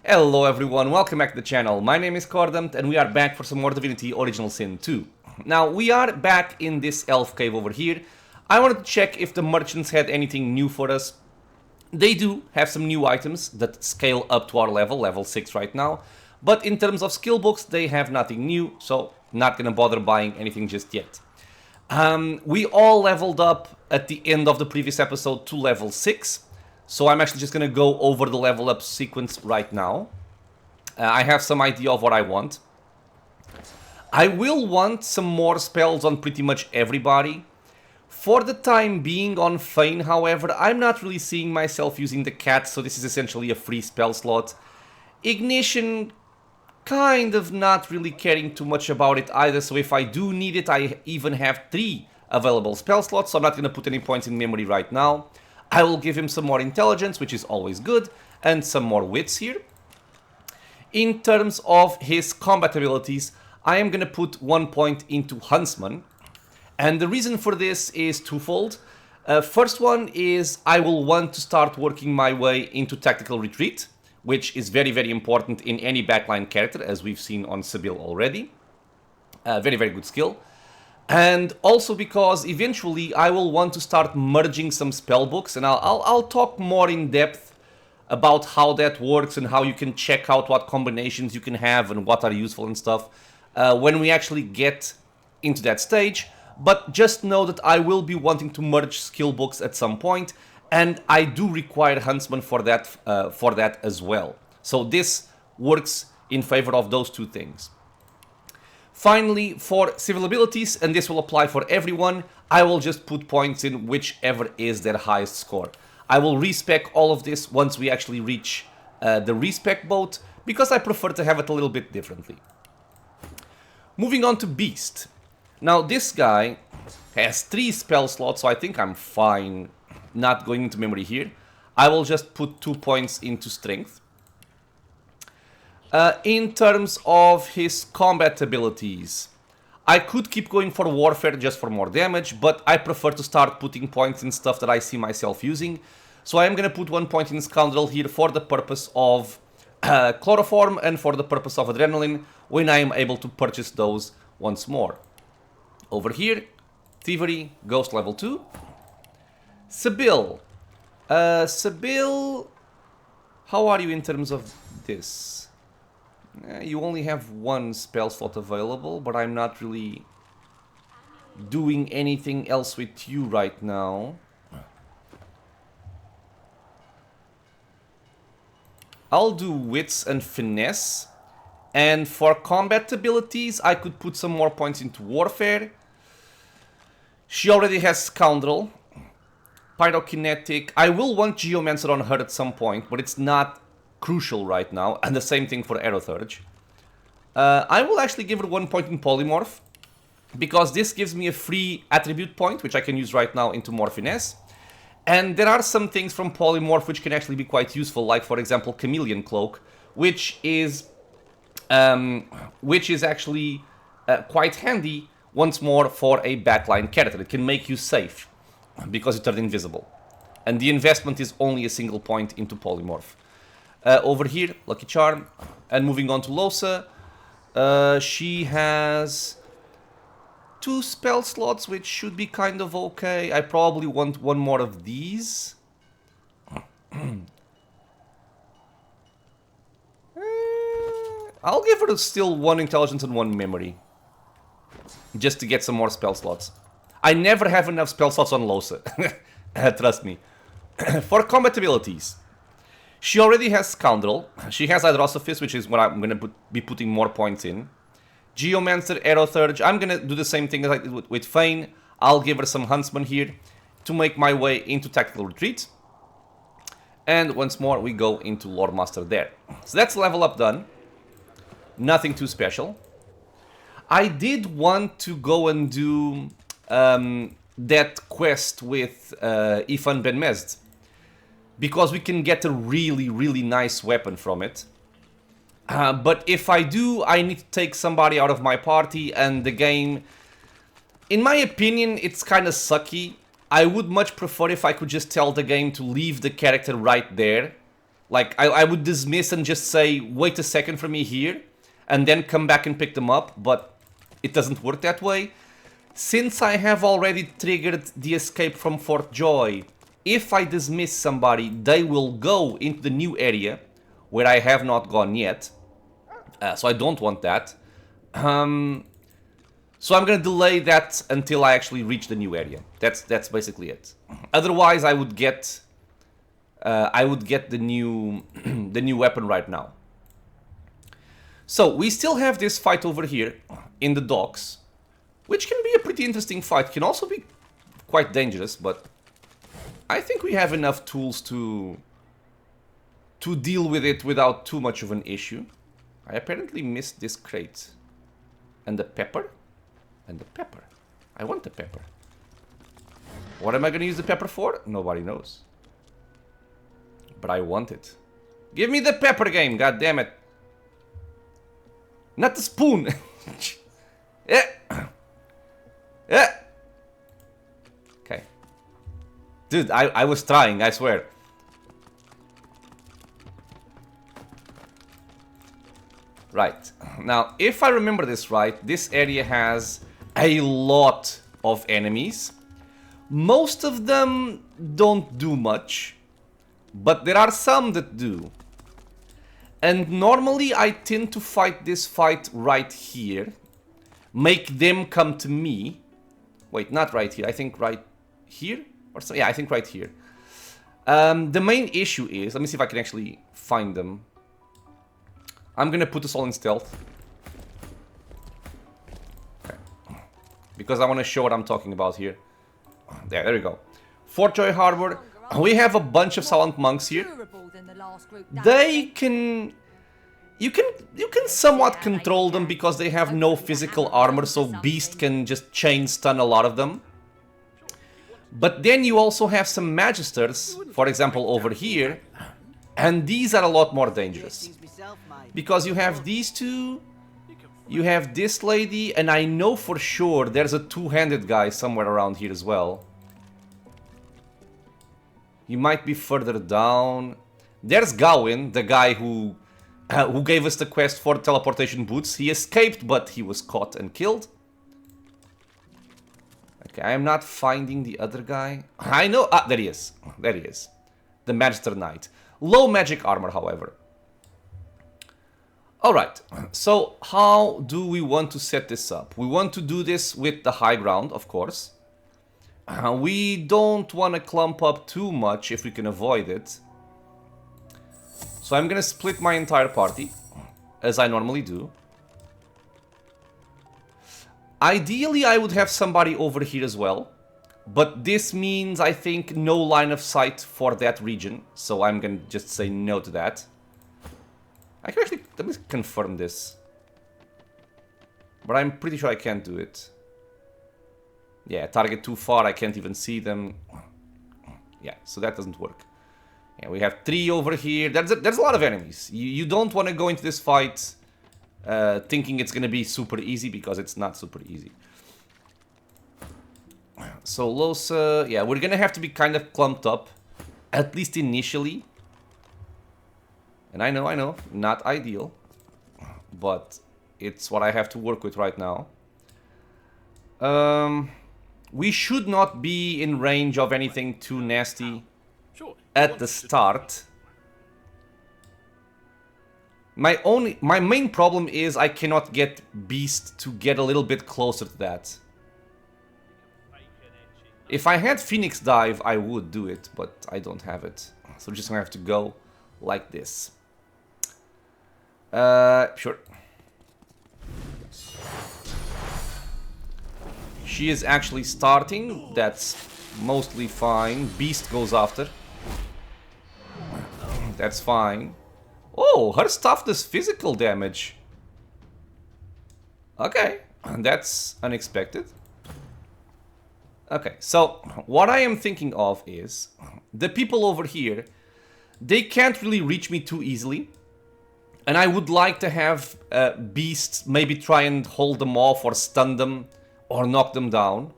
Hello everyone, welcome back to the channel. My name is Cordant and we are back for some more Divinity Original Sin 2. Now, we are back in this elf cave over here. I wanted to check if the merchants had anything new for us. They do have some new items that scale up to our level 6 right now. But in terms of skill books, they have nothing new, so not gonna bother buying anything just yet. We all leveled up at the end of the previous episode to level 6. So I'm actually just going to go over the level up sequence right now. I have some idea of what I want. I will want some more spells on pretty much everybody. For the time being on Feign, however, I'm not really seeing myself using the cat, so this is essentially a free spell slot. Ignition, kind of not really caring too much about it either, so if I do need it, I even have 3 available spell slots, so I'm not going to put any points in memory right now. I will give him some more intelligence, which is always good, and some more wits here. In terms of his combat abilities, I am going to put 1 point into Huntsman. And the reason for this is twofold. First one is I will want to start working my way into Tactical Retreat, which is very, very important in any backline character, as we've seen on Sibyl already. Very, very good skill. And also because eventually I will want to start merging some spellbooks, and I'll talk more in depth about how that works and how you can check out what combinations you can have and what are useful and stuff when we actually get into that stage. But just know that I will be wanting to merge skill books at some point, and I do require Huntsman for that as well. So this works in favor of those two things. Finally, for civil abilities, and this will apply for everyone, I will just put points in whichever is their highest score. I will respec all of this once we actually reach the respec boat, because I prefer to have it a little bit differently. Moving on to Beast. Now, this guy has 3 spell slots, so I think I'm fine not going into memory here. I will just put 2 points into Strength. In terms of his combat abilities, I could keep going for Warfare just for more damage, but I prefer to start putting points in stuff that I see myself using. So I am going to put 1 point in Scoundrel here for the purpose of Chloroform and for the purpose of Adrenaline when I am able to purchase those once more. Over here, Thievery, Ghost level 2. Sibyl. Sibyl, how are you in terms of this? You only have 1 spell slot available, but I'm not really doing anything else with you right now. I'll do Wits and Finesse. And for combat abilities, I could put some more points into Warfare. She already has Scoundrel. Pyrokinetic. I will want Geomancer on her at some point, but it's not crucial right now, and the same thing for Aerothurge. I will actually give her 1 point in Polymorph, because this gives me a free attribute point, which I can use right now into more Finesse. And there are some things from Polymorph which can actually be quite useful, like for example Chameleon Cloak, which is actually quite handy once more for a backline character. It can make you safe, because you turn invisible. And the investment is only a single point into Polymorph. Over here, Lucky Charm. And moving on to Losa. She has 2 spell slots, which should be kind of okay. I probably want 1 more of these. I'll give her still 1 intelligence and 1 memory. Just to get some more spell slots. I never have enough spell slots on Losa. Trust me. For combat abilities. She already has Scoundrel. She has Hydrosophist, which is what I'm going to be putting more points in. Geomancer, Aerothurge. I'm going to do the same thing as I did with Feign. I'll give her some Huntsman here to make my way into Tactical Retreat. And once more, we go into Lore Master there. So that's level up done. Nothing too special. I did want to go and do that quest with Ifan Ben Mezd, because we can get a really, really nice weapon from it. But if I do, I need to take somebody out of my party, and the game, in my opinion, it's kind of sucky. I would much prefer if I could just tell the game to leave the character right there, Like, I would dismiss and just say, wait a second for me here, and then come back and pick them up, but it doesn't work that way. Since I have already triggered the escape from Fort Joy, if I dismiss somebody, they will go into the new area, where I have not gone yet. So I don't want that. So I'm gonna delay that until I actually reach the new area. That's basically it. Otherwise, I would get the new the new weapon right now. So we still have this fight over here in the docks, which can be a pretty interesting fight. Can also be quite dangerous, but I think we have enough tools to deal with it without too much of an issue. I apparently missed this crate. And the pepper? And the pepper. I want the pepper. What am I gonna use the pepper for? Nobody knows. But I want it. Give me the pepper game, god damn it. Not the spoon. Yeah. Yeah. Okay. Dude, I was trying, I swear. Right. Now, if I remember this right, this area has a lot of enemies. Most of them don't do much, but there are some that do. And normally I tend to fight this fight right here. Make them come to me. Wait, not right here. I think right here? Or so, yeah, I think right here. The main issue is... Let me see if I can actually find them. I'm gonna put this all in stealth. Okay. Because I want to show what I'm talking about here. There we go. Fort Joy Harbor. We have a bunch of silent monks here. They can... You can somewhat control them because they have no physical armor, so Beast can just chain stun a lot of them. But then you also have some Magisters, for example over here, and these are a lot more dangerous. Because you have these two, you have this lady, and I know for sure there's a two-handed guy somewhere around here as well. He might be further down. There's Gawain, the guy who gave us the quest for teleportation boots. He escaped, but he was caught and killed. Okay, I am not finding the other guy. I know, there he is. There he is. The Magister Knight. Low magic armor, however. Alright, so how do we want to set this up? We want to do this with the high ground, of course. We don't want to clump up too much if we can avoid it. So I'm gonna split my entire party, as I normally do. Ideally, I would have somebody over here as well. But this means, I think, no line of sight for that region. So I'm gonna just say no to that. I can actually... Let me confirm this. But I'm pretty sure I can't do it. Yeah, target too far, I can't even see them. Yeah, so that doesn't work. Yeah, we have 3 over here. There's a lot of enemies. You don't want to go into this fight thinking it's going to be super easy, because it's not super easy. So Losa... Yeah, we're going to have to be kind of clumped up. At least initially. And I know, not ideal. But it's what I have to work with right now. We should not be in range of anything too nasty at the start. My main problem is I cannot get Beast to get a little bit closer to that. If I had Phoenix Dive, I would do it, but I don't have it. So we're just gonna have to go like this. Sure. She is actually starting. That's mostly fine. Beast goes after. That's fine. Oh, her stuff does physical damage. Okay, that's unexpected. Okay, so what I am thinking of is the people over here, they can't really reach me too easily. And I would like to have Beast maybe try and hold them off or stun them or knock them down.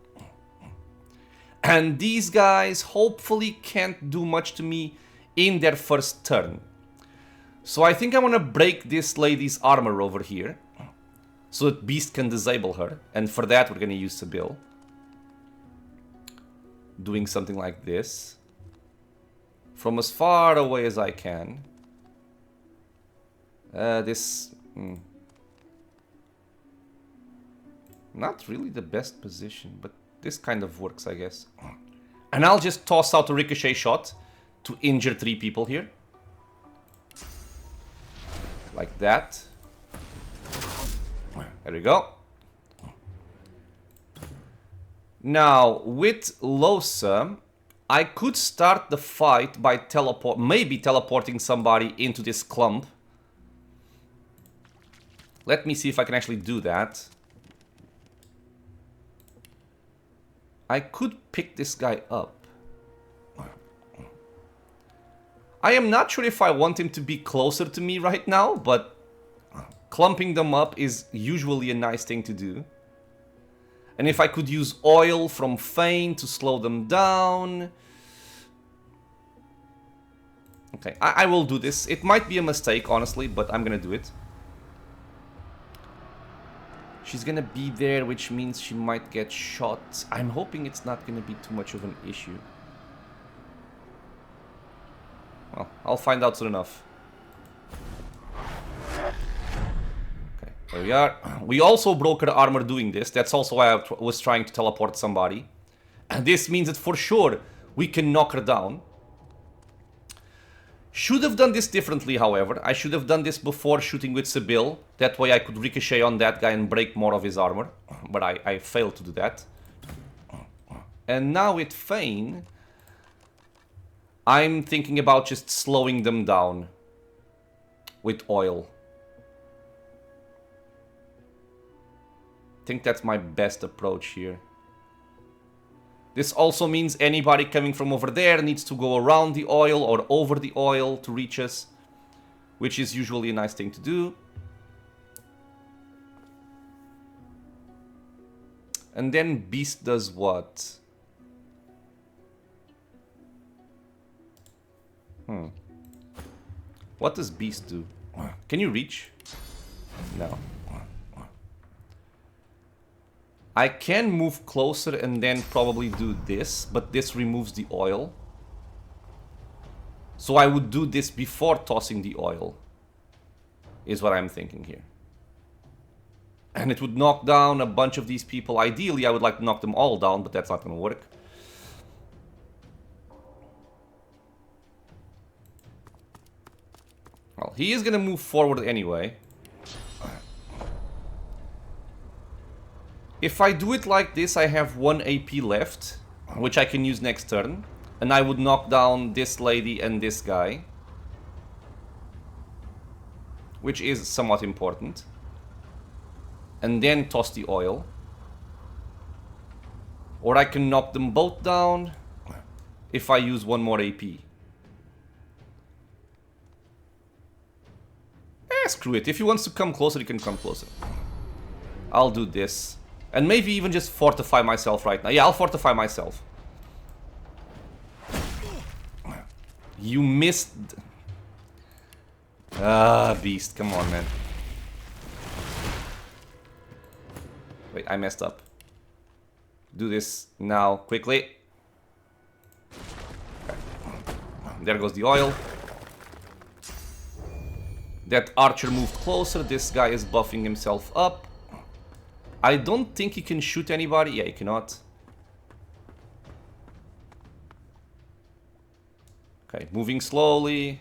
And these guys hopefully can't do much to me in their first turn. So I think I want to break this lady's armor over here, so that Beast can disable her. And for that, we're going to use Sibyl. Doing something like this. From as far away as I can. Not really the best position, but this kind of works, I guess. And I'll just toss out a ricochet shot to injure 3 people here. Like that. There we go. Now, with Losa, I could start the fight by maybe teleporting somebody into this clump. Let me see if I can actually do that. I could pick this guy up. I am not sure if I want him to be closer to me right now, but clumping them up is usually a nice thing to do. And if I could use oil from Feign to slow them down... Okay, I will do this. It might be a mistake, honestly, but I'm gonna do it. She's gonna be there, which means she might get shot. I'm hoping it's not gonna be too much of an issue. Well, I'll find out soon enough. Okay, there we are. We also broke her armor doing this. That's also why I was trying to teleport somebody. And this means that for sure we can knock her down. Should have done this differently, however. I should have done this before shooting with Sibyl. That way I could ricochet on that guy and break more of his armor. But I failed to do that. And now with Feign, I'm thinking about just slowing them down with oil. I think that's my best approach here. This also means anybody coming from over there needs to go around the oil or over the oil to reach us, which is usually a nice thing to do. And then Beast does what? What does Beast do? Can you reach? No. I can move closer and then probably do this, but this removes the oil. So I would do this before tossing the oil, is what I'm thinking here. And it would knock down a bunch of these people. Ideally, I would like to knock them all down, but that's not going to work. Well, he is going to move forward anyway. If I do it like this, I have 1 AP left, which I can use next turn. And I would knock down this lady and this guy, which is somewhat important. And then toss the oil. Or I can knock them both down if I use 1 more AP. Screw it. If he wants to come closer, he can come closer. I'll do this. And maybe even just fortify myself right now. Yeah, I'll fortify myself. You missed. Beast. Come on, man. Wait, I messed up. Do this now, quickly. Okay. There goes the oil. That archer moved closer. This guy is buffing himself up. I don't think he can shoot anybody. Yeah, he cannot. Okay, moving slowly.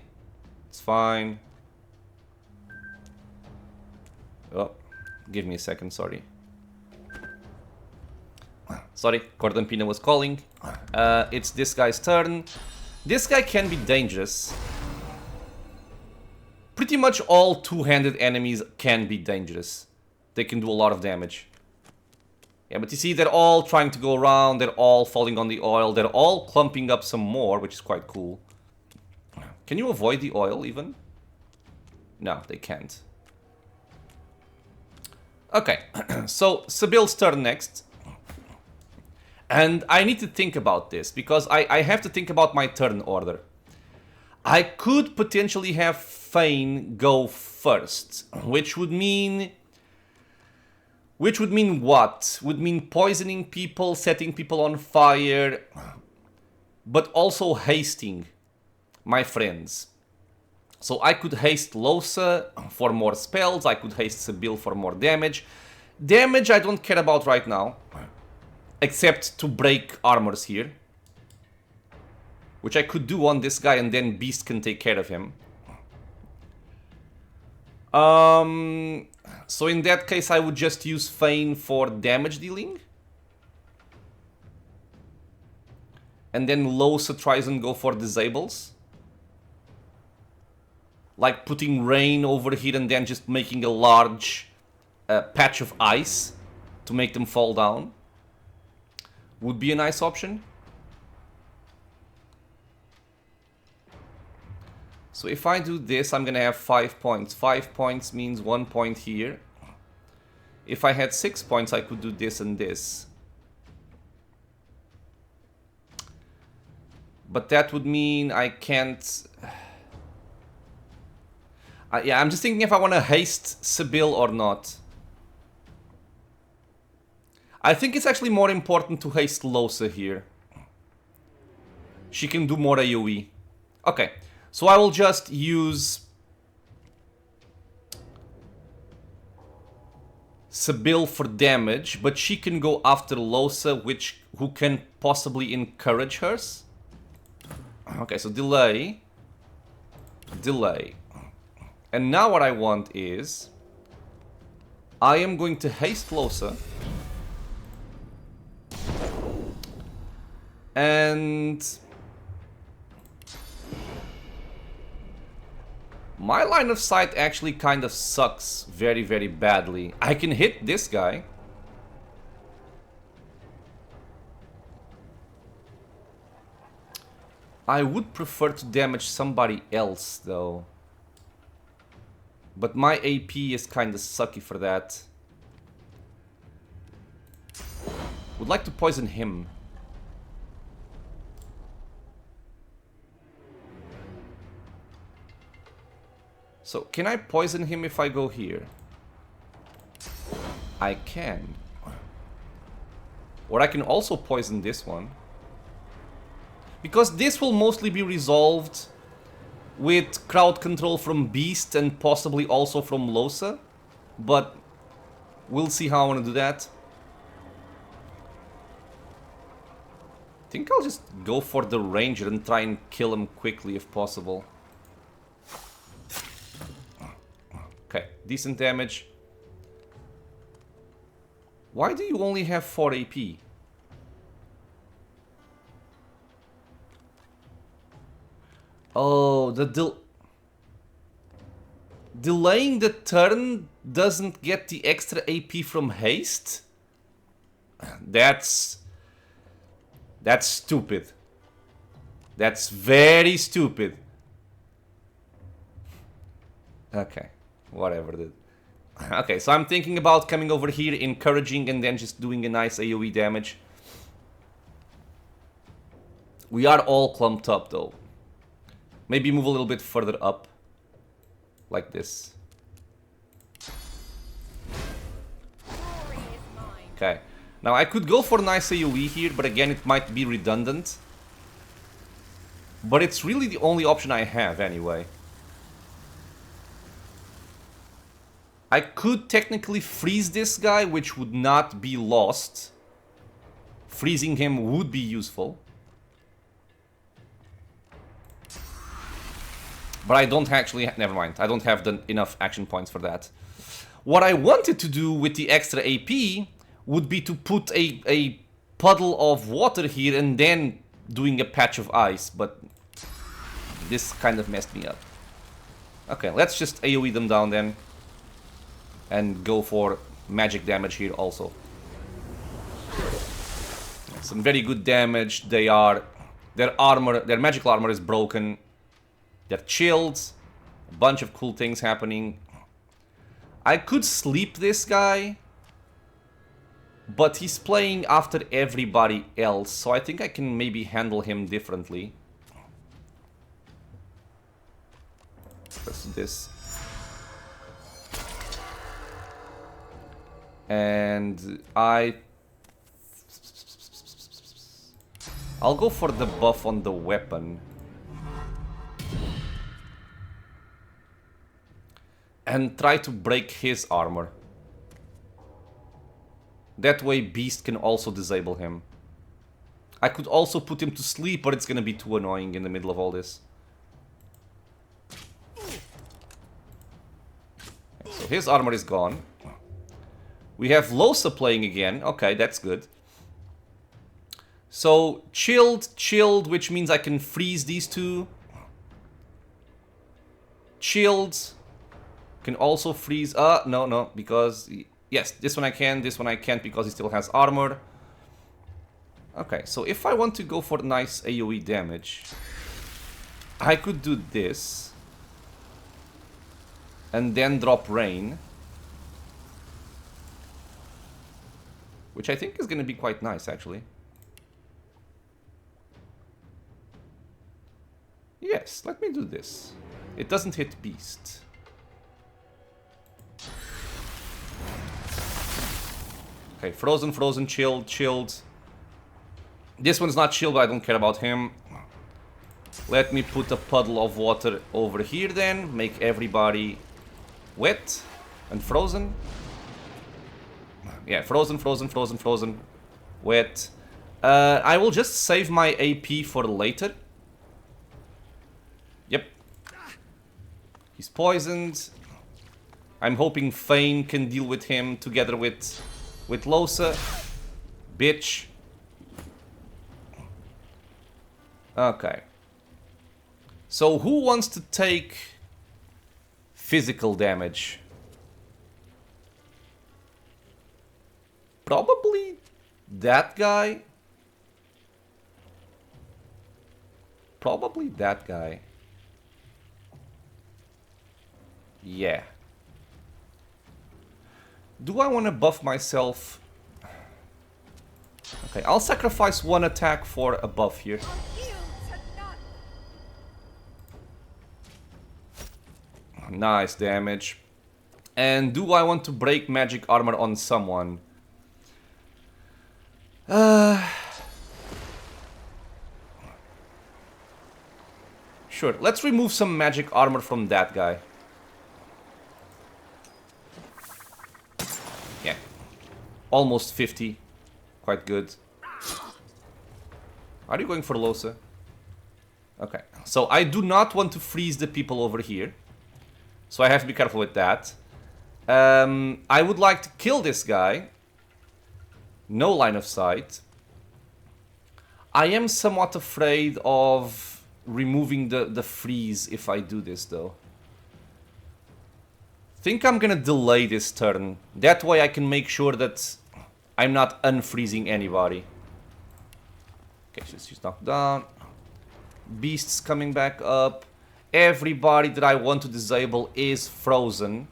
It's fine. Oh, give me a second, sorry. Sorry, Cordon Pina was calling. It's this guy's turn. This guy can be dangerous. Pretty much all two-handed enemies can be dangerous. They can do a lot of damage. Yeah, but you see, they're all trying to go around. They're all falling on the oil. They're all clumping up some more, which is quite cool. Can you avoid the oil, even? No, they can't. Okay, so Sibyl's turn next. And I need to think about this, because I have to think about my turn order. I could potentially have Feign go first, which would mean what? Would mean poisoning people, setting people on fire, but also hasting my friends. So I could haste Lohse for more spells, I could haste Sibyl for more damage. Damage I don't care about right now, except to break armors here. Which I could do on this guy and then Beast can take care of him. So in that case I would just use Feign for damage dealing. And then Lohse tries and go for disables. Like putting rain over here and then just making a large patch of ice to make them fall down. Would be a nice option. So if I do this, I'm gonna have 5 points. 5 points means 1 point here. If I had 6 points, I could do this and this. But that would mean I can't... yeah, I'm just thinking if I want to haste Sibyl or not. I think it's actually more important to haste Lohse here. She can do more AoE. Okay. So I will just use Sibyl for damage, but she can go after Lohse, who can possibly encourage hers. Okay, so delay. Delay. And now what I want is I am going to haste Lohse. And my line of sight actually kind of sucks very, very badly. I can hit this guy. I would prefer to damage somebody else, though. But my AP is kind of sucky for that. Would like to poison him. So, can I poison him if I go here? I can. Or I can also poison this one. Because this will mostly be resolved with crowd control from Beast and possibly also from Lohse. But we'll see how I want to do that. I think I'll just go for the Ranger and try and kill him quickly if possible. Okay, decent damage. Why do you only have 4 AP? Oh, delaying the turn doesn't get the extra AP from haste? That's stupid. That's very stupid. Okay. Whatever, dude. Okay, so I'm thinking about coming over here, encouraging, and then just doing a nice AoE damage. We are all clumped up, though. Maybe move a little bit further up. Like this. Okay. Now, I could go for nice AoE here, but again, it might be redundant. But it's really the only option I have, anyway. I could technically freeze this guy, which would not be lost. Freezing him would be useful. But I don't actually... Never mind. I don't have enough action points for that. What I wanted to do with the extra AP would be to put a puddle of water here and then doing a patch of ice. But this kind of messed me up. Okay, let's just AoE them down then. And go for magic damage here also. Some very good damage. Their magical armor is broken. They're chilled. A bunch of cool things happening. I could sleep this guy. But he's playing after everybody else. So I think I can maybe handle him differently. Let's do this. And I'll go for the buff on the weapon. And try to break his armor. That way Beast can also disable him. I could also put him to sleep, but it's gonna be too annoying in the middle of all this. Okay, so his armor is gone. We have Losa playing again. Okay, that's good. So, chilled, which means I can freeze these two. Chilled. Can also freeze... no, because... Yes, this one I can, this one I can't because he still has armor. Okay, so if I want to go for nice AoE damage, I could do this. And then drop Rain. Which I think is going to be quite nice, actually. Yes, let me do this. It doesn't hit Beast. Okay, frozen, chilled. This one's not chilled, but I don't care about him. Let me put a puddle of water over here then. Make everybody wet and frozen. Yeah, frozen. Wet. I will just save my AP for later. Yep. He's poisoned. I'm hoping Fane can deal with him together with Losa. Bitch. Okay. So who wants to take physical damage? Probably that guy. Probably that guy. Yeah. Do I want to buff myself? Okay, I'll sacrifice one attack for a buff here. Nice damage. And do I want to break magic armor on someone? Sure, let's remove some magic armor from that guy. Yeah. Almost 50. Quite good. Are you going for Losa? Okay. So I do not want to freeze the people over here. So I have to be careful with that. I would like to kill this guy. No line of sight. I am somewhat afraid of removing the freeze if I do this though. Think I'm gonna delay this turn. That way I can make sure that I'm not unfreezing anybody. Okay, she's knocked down. Beast's coming back up. Everybody that I want to disable is frozen.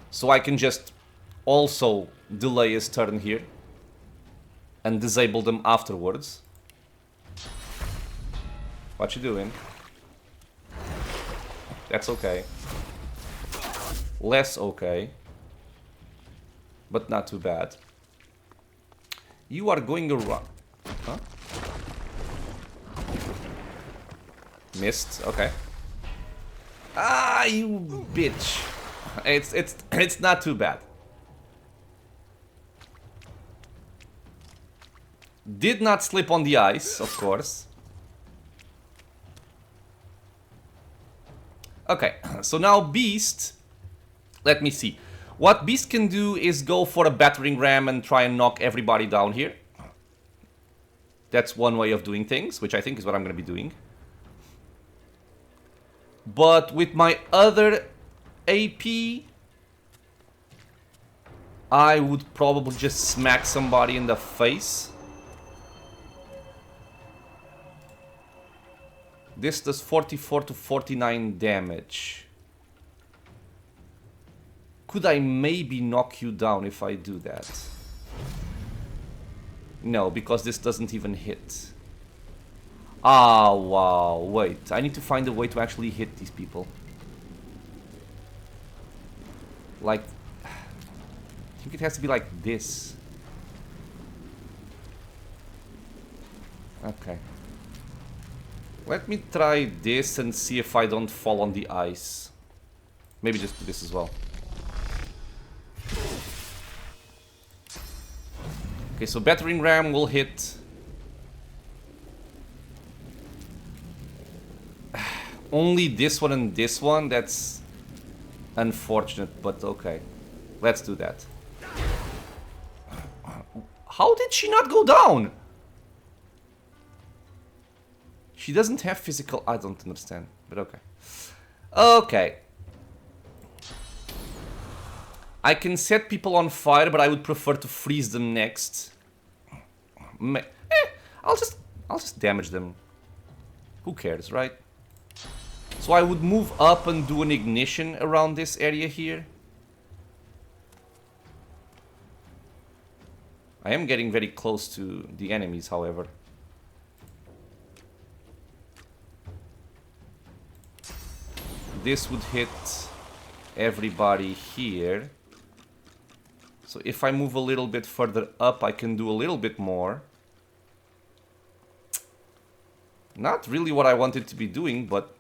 So I can just also delay his turn here. And disable them afterwards. What you doing? That's okay. Less okay. But not too bad. You are going around. Huh? Missed. Okay. Ah, you bitch. It's not too bad. Did not slip on the ice, of course. Okay, so now Beast. Let me see. What Beast can do is go for a battering ram and try and knock everybody down here. That's one way of doing things, which I think is what I'm going to be doing. But with my other AP, I would probably just smack somebody in the face. This does 44 to 49 damage. Could I maybe knock you down if I do that? No, because this doesn't even hit. Ah, wow. Wait, I need to find a way to actually hit these people. Like, I think it has to be like this. Okay. Let me try this and see if I don't fall on the ice. Maybe just do this as well. Okay, so battering ram will hit. Only this one and this one. That's unfortunate, but okay. Let's do that. How did she not go down? She doesn't have physical... I don't understand, but okay. Okay. I can set people on fire, but I would prefer to freeze them next. I'll just damage them. Who cares, right? So I would move up and do an ignition around this area here. I am getting very close to the enemies, however. This would hit everybody here. So if I move a little bit further up, I can do a little bit more. Not really what I wanted to be doing, but...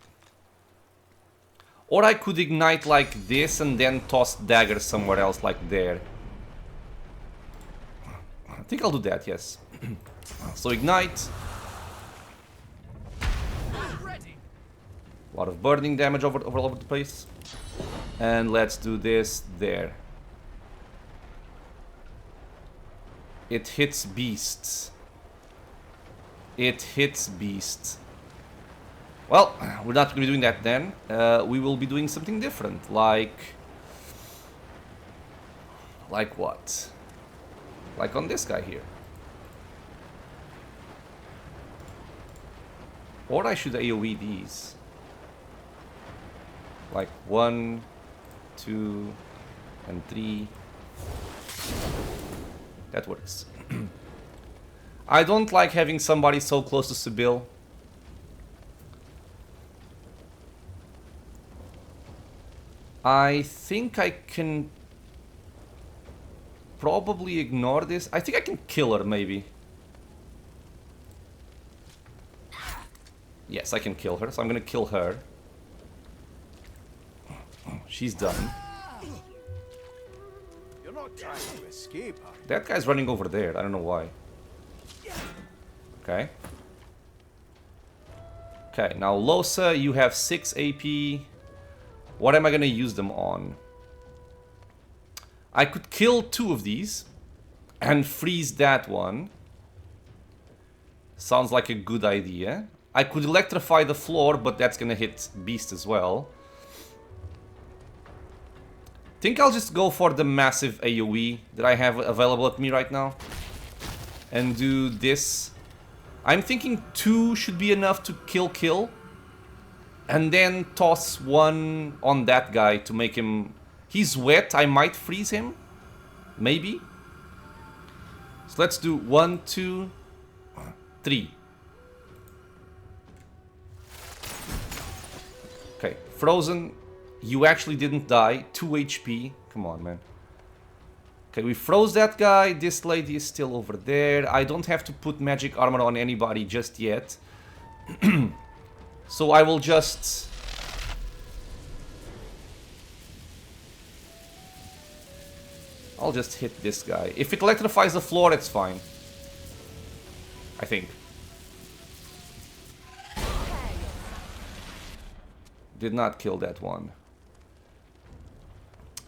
Or I could ignite like this and then toss daggers somewhere else, like there. I think I'll do that, yes. So ignite. A lot of burning damage all over the place. And let's do this there. It hits beasts. It hits beasts. Well, we're not going to be doing that then. We will be doing something different. Like what? Like on this guy here. Or I should AoE these. Like 1, 2, and 3. That works. I don't like having somebody so close to Sibyl. I think I can probably ignore this. I think I can kill her, maybe. Yes, I can kill her, so I'm gonna kill her. She's done. You're not trying to escape, are you? That guy's running over there. I don't know why. Okay. Okay, now Losa, you have 6 AP. What am I gonna use them on? I could kill 2 of these and freeze that one. Sounds like a good idea. I could electrify the floor, but that's gonna hit Beast as well. Think I'll just go for the massive AoE that I have available at me right now. And do this. I'm thinking 2 should be enough to kill. And then toss 1 on that guy to make him... He's wet, I might freeze him. Maybe. So let's do 1, 2, 3. Okay, Frozen. You actually didn't die. 2 HP. Come on, man. Okay, we froze that guy. This lady is still over there. I don't have to put magic armor on anybody just yet. So I will just... I'll just hit this guy. If it electrifies the floor, it's fine. I think. Did not kill that one.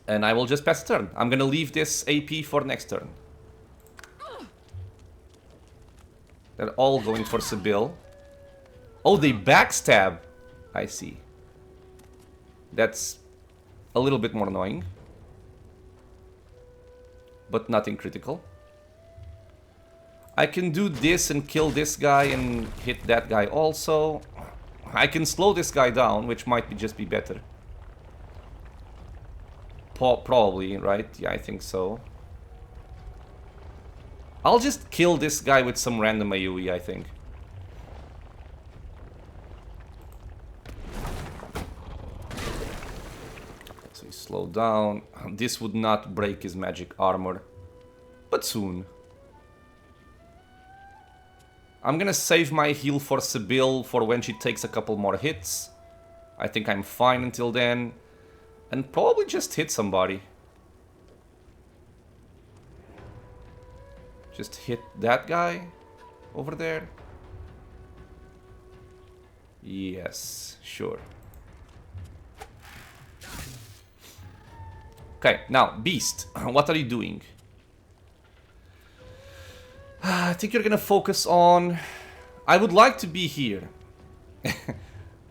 And I will just pass turn. I'm gonna leave this AP for next turn. They're all going for Sibyl. Oh, they backstab. I see. That's a little bit more annoying. But nothing critical. I can do this and kill this guy and hit that guy also. I can slow this guy down, which might just be better. Probably, right? Yeah, I think so. I'll just kill this guy with some random AoE, I think. slow down. This would not break his magic armor, but soon. I'm gonna save my heal for Sibyl for when she takes a couple more hits. I think I'm fine until then. And probably just hit somebody. Just hit that guy over there. Yes, sure. Okay, now, Beast, what are you doing? I think you're gonna focus on... I would like to be here,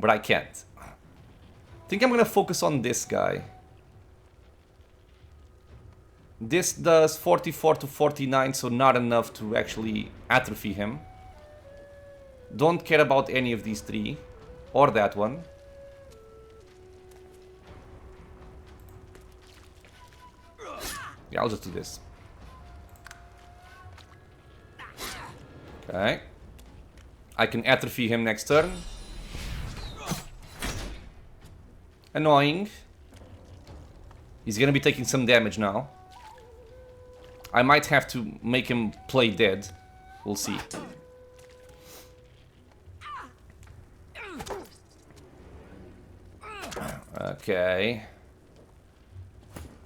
but I can't. I think I'm gonna focus on this guy. This does 44 to 49, so not enough to actually atrophy him. Don't care about any of these three, or that one. Yeah, I'll just do this. Okay. I can atrophy him next turn. Annoying. He's gonna be taking some damage now. I might have to make him play dead. We'll see. Okay.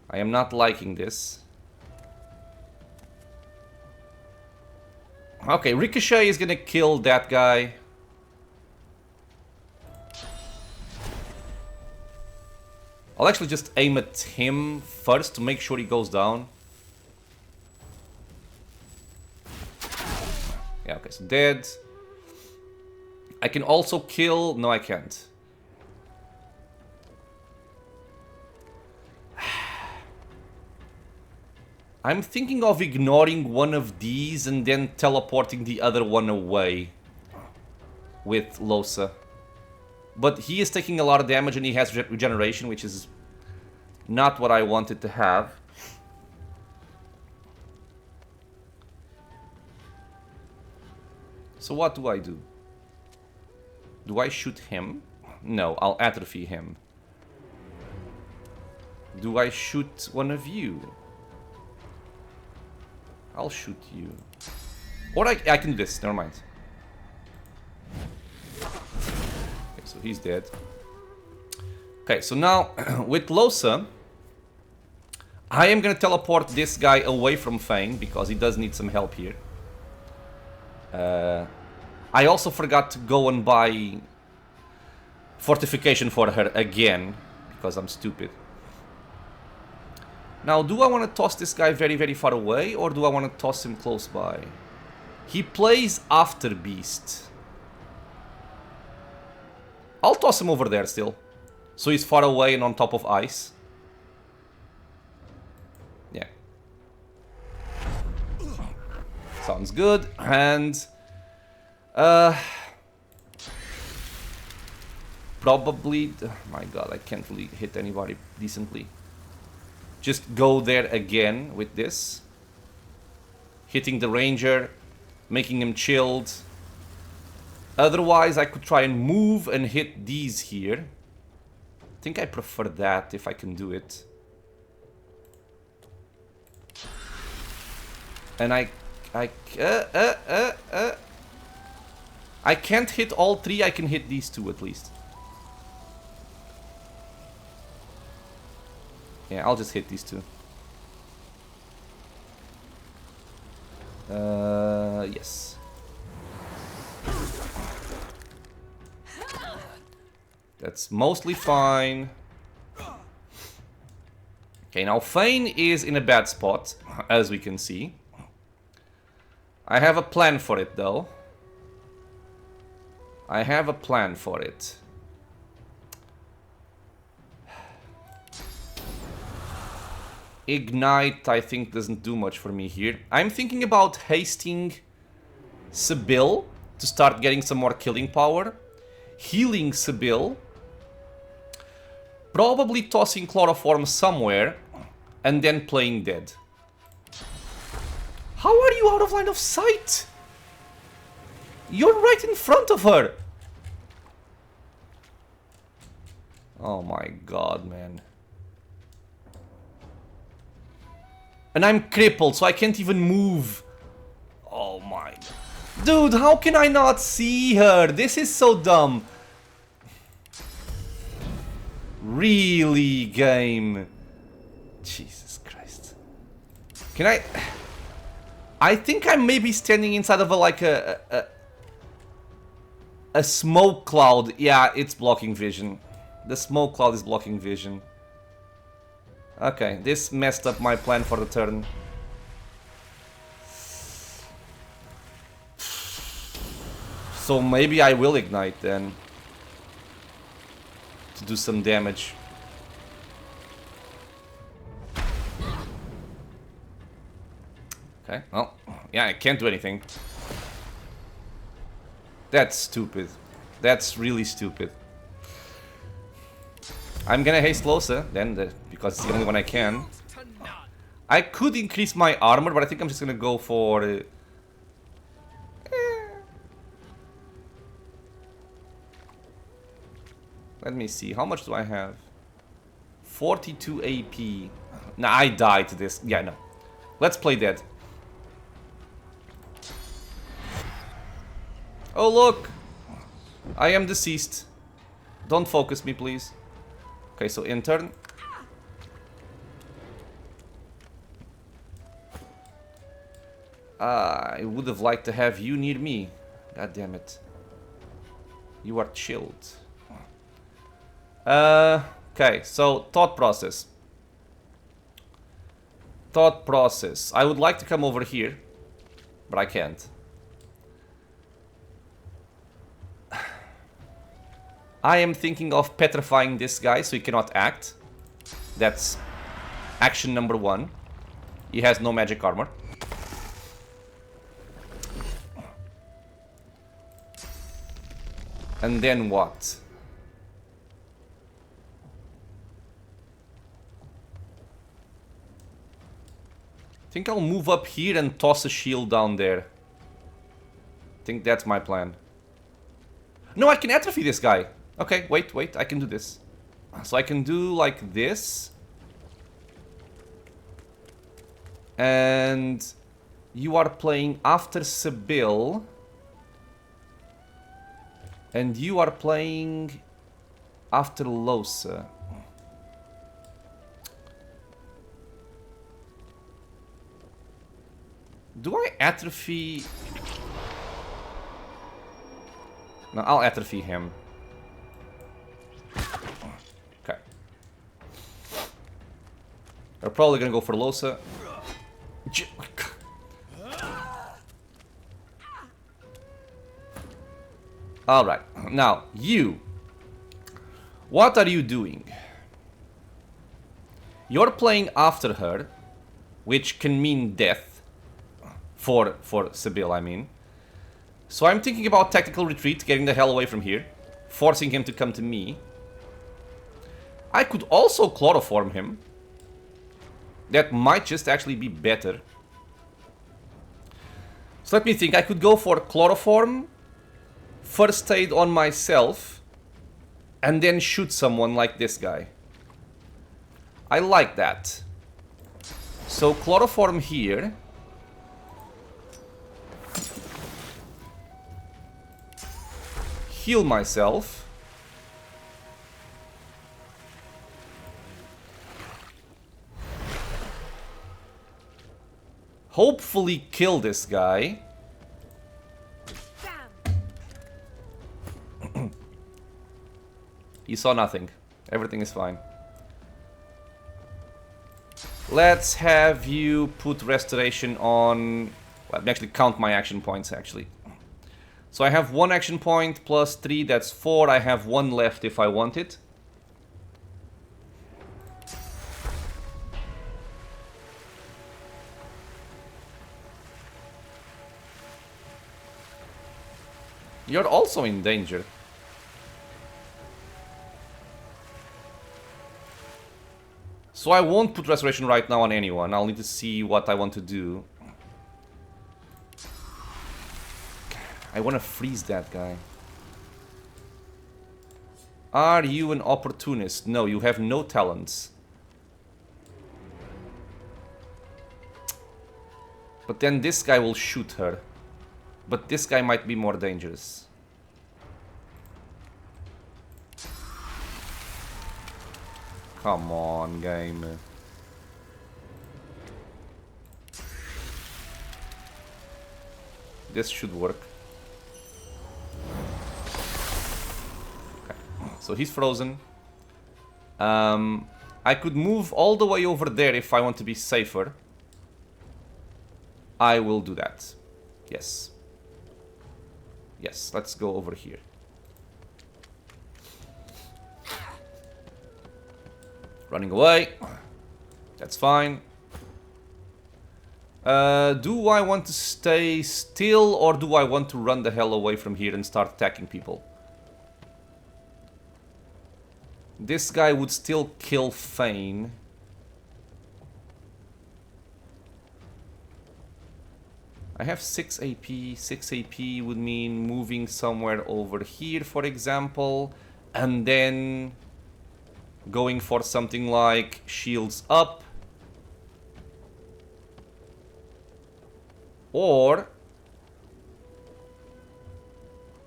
I am not liking this. Okay, Ricochet is gonna kill that guy. I'll actually just aim at him first to make sure he goes down. Yeah, okay, so dead. I can also kill... No, I can't. I'm thinking of ignoring one of these and then teleporting the other one away with Lohse. But he is taking a lot of damage and he has regeneration, which is not what I wanted to have. So what do I do? Do I shoot him? No, I'll atrophy him. Do I shoot one of you? I'll shoot you. Or I can do this, never mind. Okay, so he's dead. Okay, so now with Lohse, I am gonna teleport this guy away from Fang because he does need some help here. I also forgot to go and buy fortification for her again because I'm stupid. Now, do I want to toss this guy very, very far away, or do I want to toss him close by? He plays after Beast. I'll toss him over there still. So he's far away and on top of ice. Yeah. Sounds good. And... probably... Oh my god, I can't really hit anybody decently. Just go there again with this. Hitting the ranger, making him chilled. Otherwise, I could try and move and hit these here. I think I prefer that if I can do it. And I can't hit all three, I can hit these two at least. Yeah, I'll just hit these two. Yes. That's mostly fine. Okay, now Fane is in a bad spot, as we can see. I have a plan for it, though. I have a plan for it. Ignite, I think, doesn't do much for me here. I'm thinking about hasting Sibyl to start getting some more killing power. Healing Sibyl. Probably tossing Chloroform somewhere. And then playing dead. How are you out of line of sight? You're right in front of her. Oh my god, man. And I'm crippled, so I can't even move. Oh my... Dude, how can I not see her? This is so dumb. Really, game? Jesus Christ. Can I... I think I may be standing inside of a smoke cloud. Yeah, it's blocking vision. The smoke cloud is blocking vision. Okay, this messed up my plan for the turn. So maybe I will ignite then. To do some damage. Okay, well, yeah, I can't do anything. That's stupid. That's really stupid. I'm gonna haste Losa then, because it's the only one I can. I could increase my armor, but I think I'm just gonna go for... Let me see, how much do I have? 42 AP. Nah, I died to this. Yeah, no. Let's play dead. Oh, look! I am deceased. Don't focus me, please. Okay, so in turn. I would have liked to have you near me. God damn it. You are chilled. Okay, so thought process. Thought process. I would like to come over here, but I can't. I am thinking of petrifying this guy so he cannot act. That's action number 1. He has no magic armor. And then what? I think I'll move up here and toss a shield down there. I think that's my plan. No, I can atrophy this guy. Okay, wait, I can do this. So I can do like this. And you are playing after Sibyl. And you are playing after Losa. Do I atrophy? No, I'll atrophy him. Okay. We're probably gonna go for Losa. Alright, now, you. What are you doing? You're playing after her, which can mean death. For Sibyl, I mean. So I'm thinking about tactical retreat, getting the hell away from here. Forcing him to come to me. I could also chloroform him. That might just actually be better. So let me think, I could go for chloroform, first aid on myself, and then shoot someone like this guy. I like that. So chloroform here. Heal myself. Hopefully kill this guy. You saw nothing. Everything is fine. Let's have you put restoration on... Let me actually count my action points, actually. So I have 1 action point plus 3, that's 4. I have 1 left if I want it. You're also in danger. So I won't put restoration right now on anyone. I'll need to see what I want to do. I want to freeze that guy. Are you an opportunist? No, you have no talents. But then this guy will shoot her. But this guy might be more dangerous. Come on, game. This should work. Okay. So he's frozen. I could move all the way over there if I want to be safer. I will do that. Yes. Yes, let's go over here. Running away. That's fine. Do I want to stay still or do I want to run the hell away from here and start attacking people? This guy would still kill Fane. I have 6 AP. 6 AP would mean moving somewhere over here, for example. And then going for something like shields up. Or...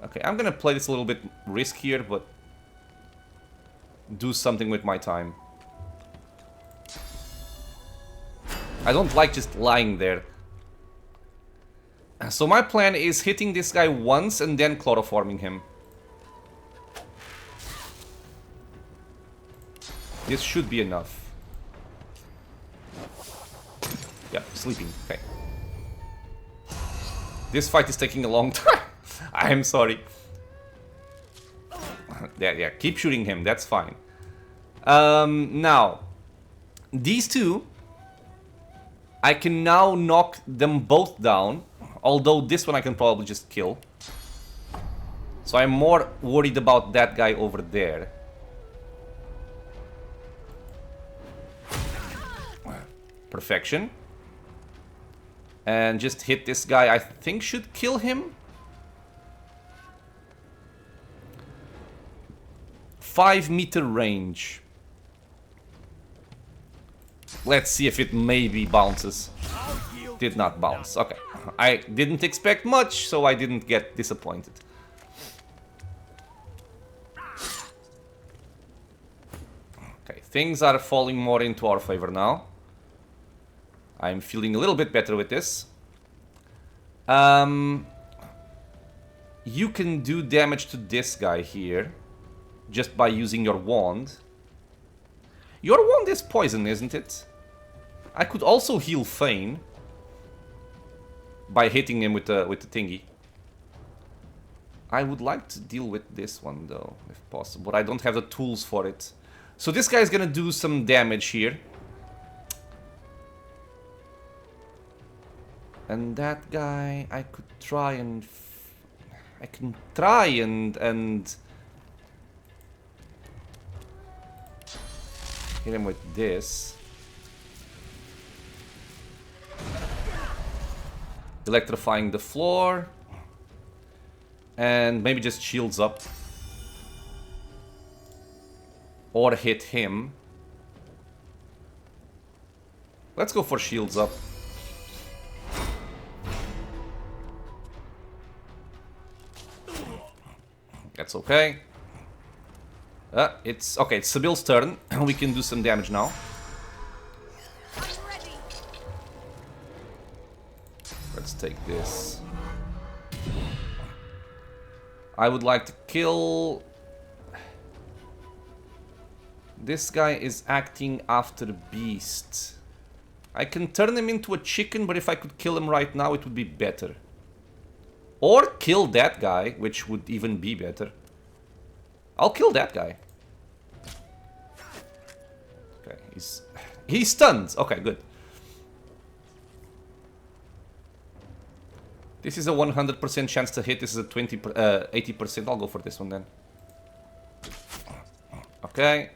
okay, I'm gonna play this a little bit riskier, but do something with my time. I don't like just lying there. So my plan is hitting this guy once and then chloroforming him. This should be enough. Yeah, sleeping. Okay. This fight is taking a long time. I'm sorry. Yeah, keep shooting him. That's fine. Now, these two, I can now knock them both down. Although this one I can probably just kill. So I'm more worried about that guy over there. Perfection. And just hit this guy, I think should kill him. 5-meter range. Let's see if it maybe bounces. Did not bounce. Okay. I didn't expect much, so I didn't get disappointed. Okay, things are falling more into our favor now. I'm feeling a little bit better with this. You can do damage to this guy here just by using your wand. Your wand is poison, isn't it? I could also heal Fane by hitting him with the thingy. I would like to deal with this one though, if possible, but I don't have the tools for it. So this guy is gonna do some damage here. And that guy, I could try and... I can try and hit him with this. Electrifying the floor. And maybe just shields up. Or hit him. Let's go for shields up. That's okay. It's okay, it's Sibyl's turn. We can do some damage now. Let's take this. I would like to kill... This guy is acting after Beast. I can turn him into a chicken, but if I could kill him right now, it would be better. Or kill that guy, which would even be better. I'll kill that guy. Okay, he's stunned. Okay, good. This is a 100% chance to hit. This is a 80%. I'll go for this one then. Okay.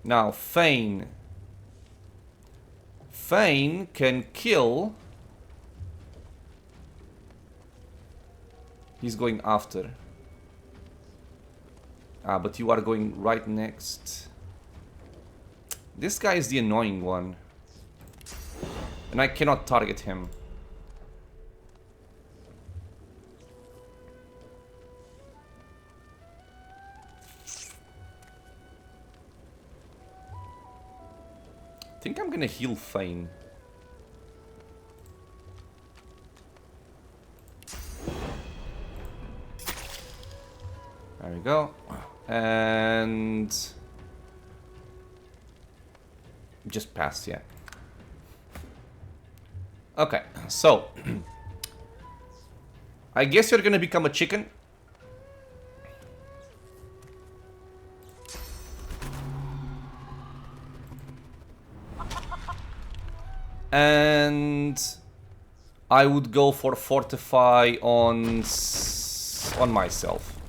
Now, Fane. Fane can kill... He's going after. Ah, but you are going right next. This guy is the annoying one. And I cannot target him. I think I'm gonna heal Thane. There we go. And just pass, yeah. Okay, so I guess you're gonna become a chicken. And I would go for fortify on myself.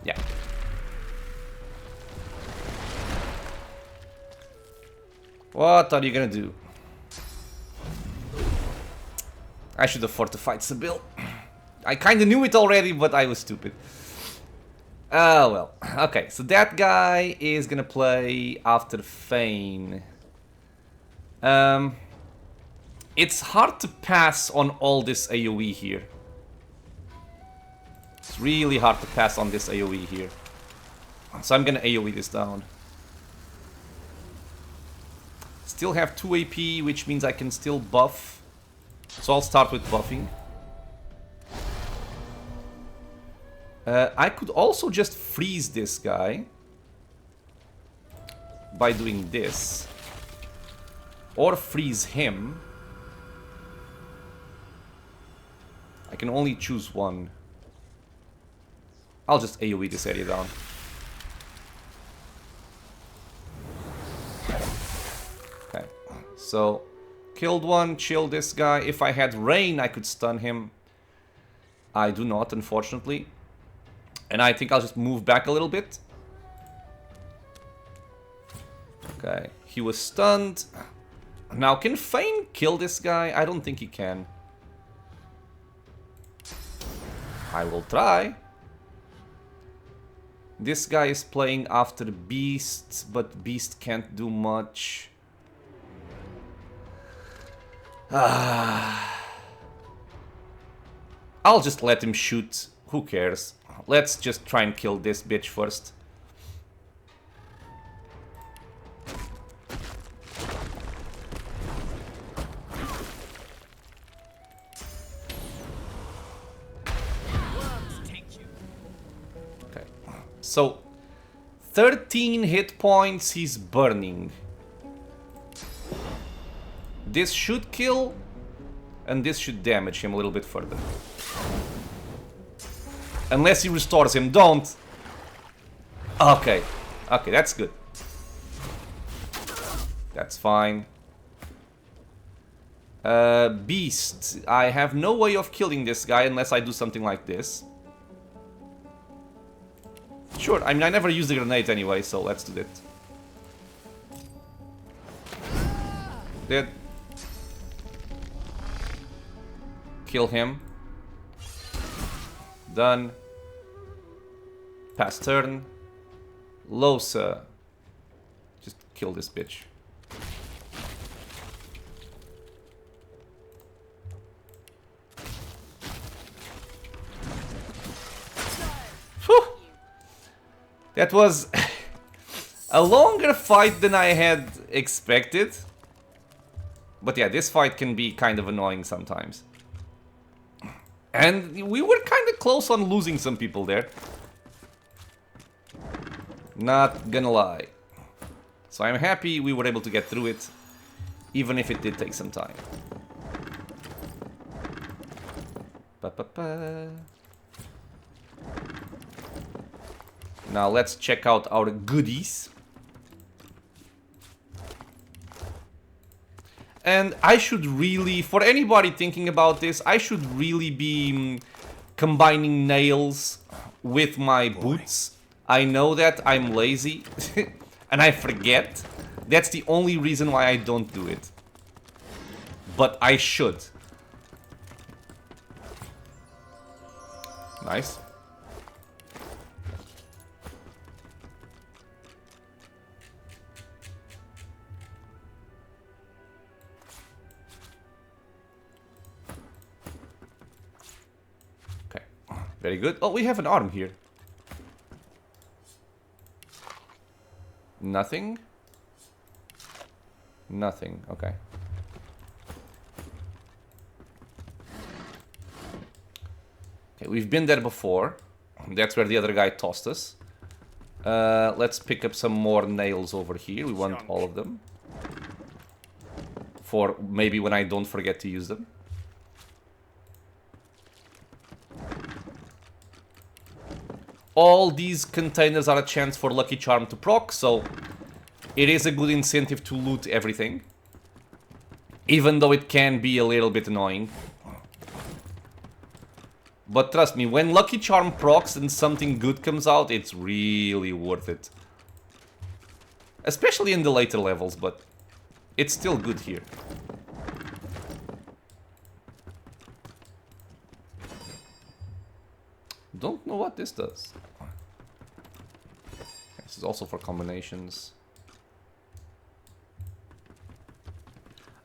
Yeah. What are you gonna do? I should have fortified Sibyl. I kinda knew it already, but I was stupid. Oh well. Okay, so that guy is gonna play after Thane. It's hard to pass on all this AoE here. It's really hard to pass on this AoE here. So I'm gonna AoE this down. Still have 2 AP, which means I can still buff. So I'll start with buffing. I could also just freeze this guy by doing this. Or freeze him. I can only choose one. I'll just AoE this area down. Okay, so killed one, chill this guy. If I had rain, I could stun him. I do not, unfortunately. And I think I'll just move back a little bit. Okay, he was stunned. Now, can Thane kill this guy? I don't think he can. I will try. This guy is playing after Beast, but Beast can't do much. I'll just let him shoot. Who cares? Let's just try and kill this bitch first. Okay. So 13 hit points, he's burning. This should kill, and this should damage him a little bit further. Unless he restores him, don't! Okay, okay, that's good. That's fine. Beast. I have no way of killing this guy unless I do something like this. Sure, I mean, I never use the grenade anyway, so let's do that. Dead. Kill him. Done. Pass turn. Losa. Just kill this bitch. Whew. That was a longer fight than I had expected. But yeah, this fight can be kind of annoying sometimes. And we were kind of close on losing some people there. Not gonna lie. So I'm happy we were able to get through it, even if it did take some time. Ba-ba-ba. Now let's check out our goodies. And I should really, for anybody thinking about this, I should really be combining nails with my boots. I know that I'm lazy and I forget. That's the only reason why I don't do it. But I should. Nice. Very good. Oh, we have an arm here. Nothing. Nothing. Okay. Okay, we've been there before. That's where the other guy tossed us. Let's pick up some more nails over here. We want all of them. For maybe when I don't forget to use them. All these containers are a chance for Lucky Charm to proc, so it is a good incentive to loot everything. Even though it can be a little bit annoying. But trust me, when Lucky Charm procs and something good comes out, it's really worth it. Especially in the later levels, but it's still good here. Don't know what this does. This is also for combinations.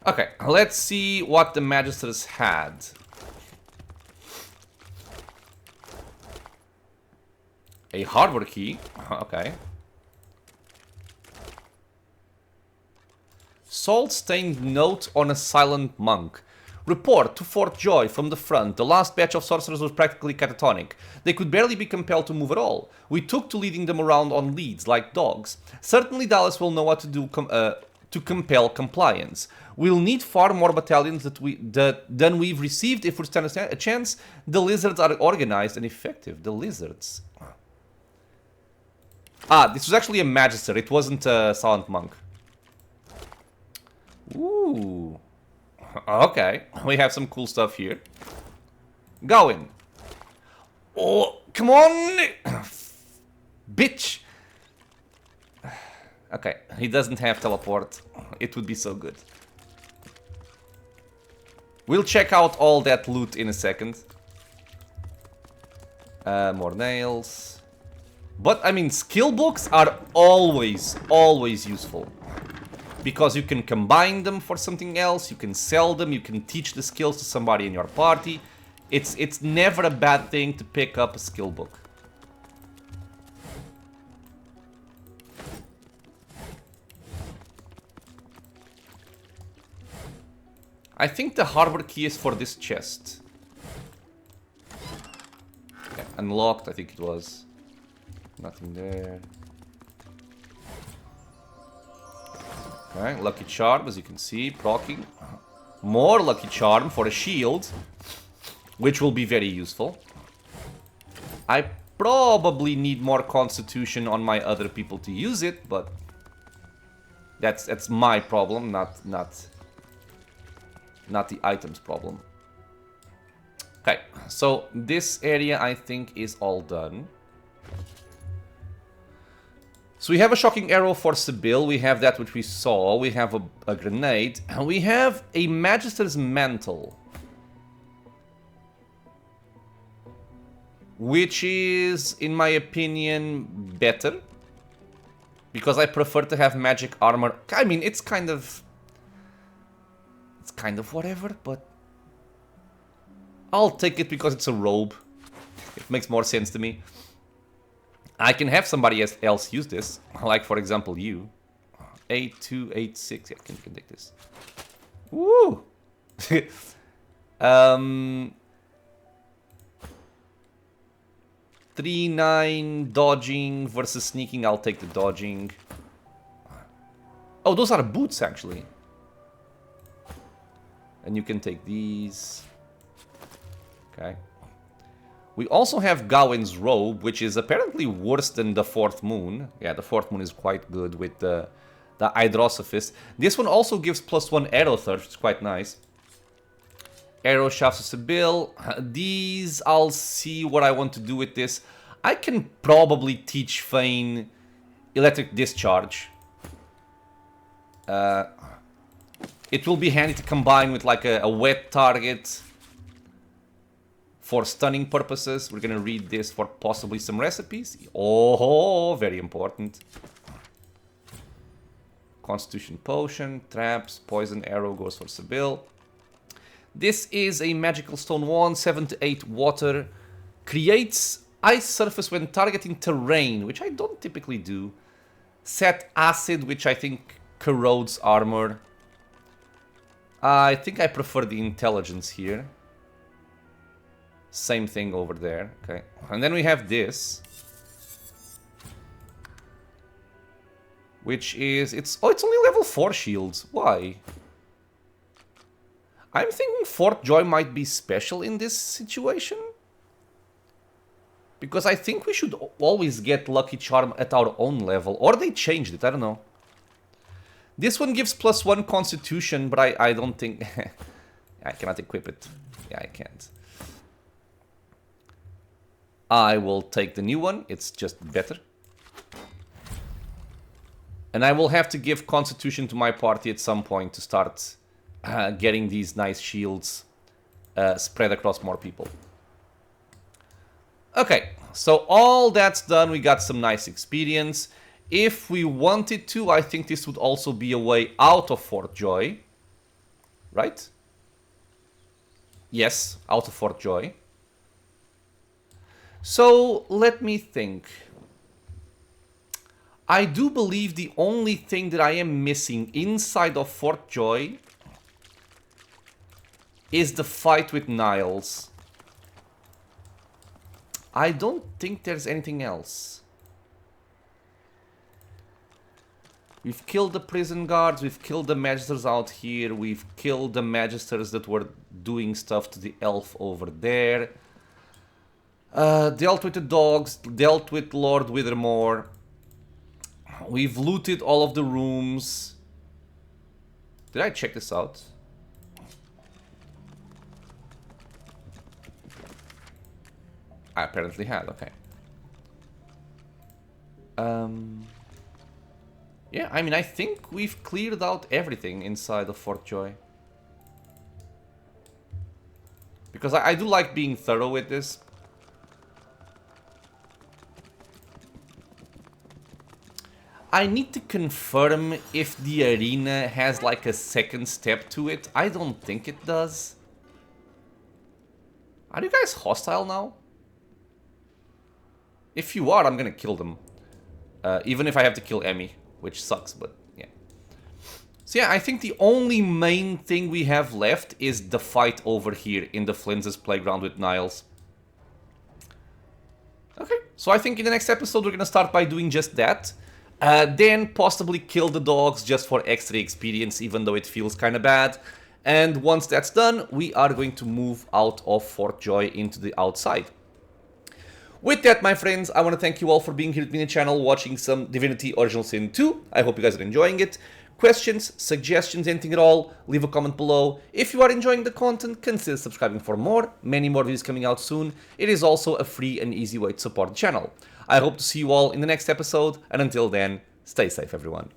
Okay, let's see what the Magisters had. A hardware key. Okay. Salt-stained note on a silent monk. Report to Fort Joy from the front. The last batch of sorcerers was practically catatonic. They could barely be compelled to move at all. We took to leading them around on leads, like dogs. Certainly Dallas will know what to do to compel compliance. We'll need far more battalions than we've received if we stand a chance. The lizards are organized and effective. The lizards. Ah, this was actually a Magister. It wasn't a Silent Monk. Ooh. Okay. We have some cool stuff here. Going. Oh, come on! Bitch! Okay, he doesn't have teleport. It would be so good. We'll check out all that loot in a second. More nails. But, I mean, skill books are always useful. Because you can combine them for something else, you can sell them, you can teach the skills to somebody in your party. It's never a bad thing to pick up a skill book. I think the harbor key is for this chest. Okay, unlocked, I think it was. Nothing there. Okay, Lucky Charm, as you can see, proccing. More Lucky Charm for a shield, which will be very useful. I probably need more Constitution on my other people to use it, but that's my problem, not the item's problem. Okay, so this area I think is all done. So we have a shocking arrow for Sibyl, we have that which we saw, we have a grenade, and we have a Magister's Mantle. Which is, in my opinion, better. Because I prefer to have magic armor. I mean, it's kind of whatever, but I'll take it because it's a robe. It makes more sense to me. I can have somebody else use this, like for example you. 8286, yeah, can take this. Woo! 3-9 dodging versus sneaking. I'll take the dodging. Oh, those are boots actually. And you can take these. Okay. We also have Gawain's robe, which is apparently worse than the Fourth Moon. Yeah, the Fourth Moon is quite good with the Hydrosophist. This one also gives +1 arrow thirst, which is quite nice. Arrow shafts of Sibyl. These, I'll see what I want to do with this. I can probably teach Fane Electric Discharge. It will be handy to combine with like a wet target for stunning purposes. We're gonna read this for possibly some recipes. Oh, very important. Constitution Potion, traps, poison arrow goes for Sibyl. This is a magical stone wand, 7 to 8 water, Creates ice surface when targeting terrain, which I don't typically do. Set acid, which I think corrodes armor. I think I prefer the intelligence here. Same thing over there. Okay. And then we have this. Which is... it's only level 4 shields. Why? I'm thinking Fort Joy might be special in this situation. Because I think we should always get Lucky Charm at our own level. Or they changed it, I don't know. This one gives +1 Constitution, but I don't think... I cannot equip it. Yeah, I can't. I will take the new one, it's just better. And I will have to give Constitution to my party at some point to start getting these nice shields spread across more people. Okay, so all that's done, we got some nice experience. If we wanted to, I think this would also be a way out of Fort Joy. Right? Yes, out of Fort Joy. So, let me think. I do believe the only thing that I am missing inside of Fort Joy is the fight with Niles. I don't think there's anything else. We've killed the prison guards, we've killed the magisters out here, we've killed the magisters that were doing stuff to the elf over there. Dealt with the dogs, dealt with Lord Withermore. We've looted all of the rooms. Did I check this out? I apparently had, okay. Yeah, I mean, I think we've cleared out everything inside of Fort Joy. Because I do like being thorough with this. I need to confirm if the arena has like a second step to it. I don't think it does. Are you guys hostile now? If you are, I'm gonna kill them. Even if I have to kill Emmy, which sucks, but yeah. So yeah, I think the only main thing we have left is the fight over here in the Flinz's playground with Niles. Okay, so I think in the next episode we're gonna start by doing just that. Then possibly kill the dogs just for extra experience, even though it feels kind of bad. And once that's done, we are going to move out of Fort Joy into the outside. With that, my friends, I want to thank you all for being here with me on the channel, watching some Divinity Original Sin 2. I hope you guys are enjoying it. Questions, suggestions, anything at all, leave a comment below. If you are enjoying the content, consider subscribing for more. Many more videos coming out soon. It is also a free and easy way to support the channel. I hope to see you all in the next episode, and until then, stay safe, everyone.